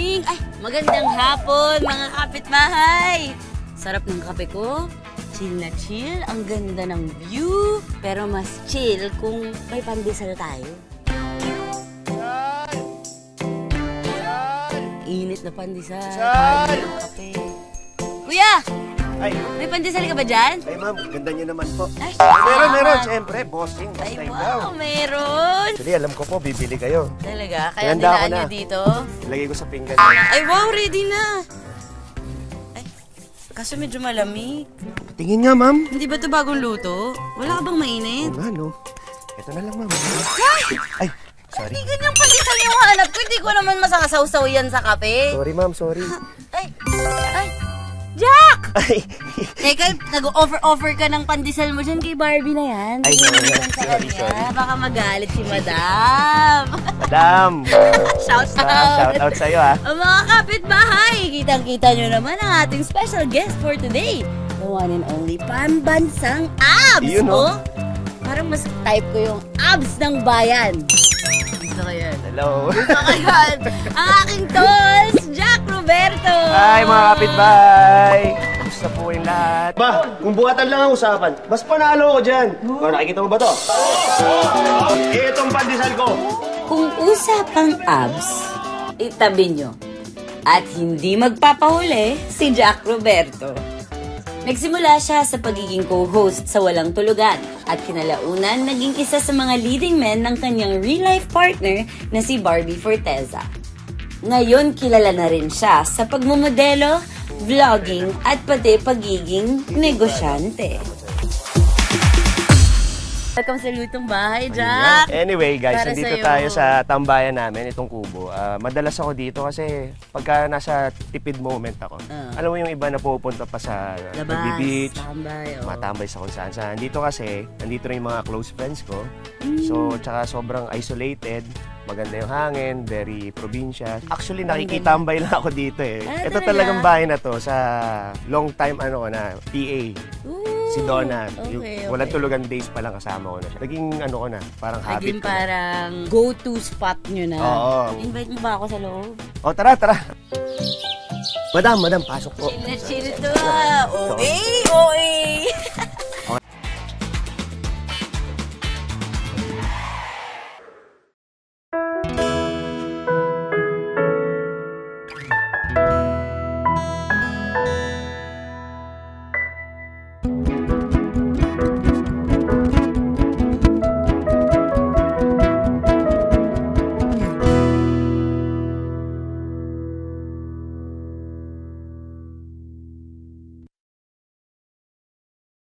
morning! Ay, magandang hapon mga kapitbahay! Sarap ng kape ko. Chill na chill. Ang ganda ng view. Pero mas chill kung may pandesal tayo. Init na pandesal. Parang ng kape. Kuya! Ay, may pandesal ka ba dyan? ay ma'am, ganda niyo naman po. Ay, Meron, siyempre, bossing. Ay, wow, meron. Actually, alam ko po, bibili kayo. Talaga? Kaya Handa ako nilaan na. nyo dito? Ilagay ko sa pinggan. Ay, wow, ready na. Ay, kaso medyo malamig. Tingin nga, ma'am. Hindi ba ito bagong luto? Wala ka bang mainit? Oo nga, no? Ito na lang, ma'am. Ay, sorry. Hindi ganyang pandesal yung hanap ko. Hindi ko naman masasaw-saw yan sa kape. Sorry, ma'am, sorry. Ay, Jack! Ay, Teka, nag-offer ka ng pandesal mo dyan kay Barbie na yan. Ay, Sorry. Baka magalit si Madam. madam. Shout out. Shout out sa'yo, ha? Ang mga kapitbahay, kitang-kita nyo naman ang ating special guest for today. The one and only pambansang abs! Yun, no? Parang mas type ko yung abs ng bayan. Gusto ko yan. Hello. Gusto ko yan. Ang aking tolls, Jack Roberto! Hi, mga kapitbahay. Gusto po yung lahat. Ba, kung buhatan lang ang usapan, mas panalo ko dyan. Nakikita mo ba to? Itong pandesal ko. Kung usapang abs, itabi nyo. At hindi magpapahuli si Jack Roberto. Nagsimula siya sa pagiging co-host sa Walang Tulugan at kinalaunan naging isa sa mga leading men ng kanyang real-life partner na si Barbie Forteza. Ngayon kilala na rin siya sa pagmumodelo, vlogging at pati pagiging negosyante. Welcome sa Lutong Bahay, Jack! Anyway, guys, Para nandito sa'yo. tayo sa tambayan namin, itong kubo. Madalas ako dito kasi pagka nasa tipid moment ako, alam mo yung iba na pupunta pa sa beach, matambay sa kung saan. Dito kasi, nandito rin yung mga close friends ko. So, tsaka sobrang isolated. Maganda yung hangin, very probinsya. Actually, nakikitambay lang ako dito eh. Ito talagang bahay na to sa long time na PA. Si Donna. Walang tulugan days pa lang kasama ko na siya. Naging ko na, parang habit Naging ko parang go-to spot nyo na. Oo. Invite mo ba ako sa loob? Oh, tara. Madam, pasok po. Chill to. Okay.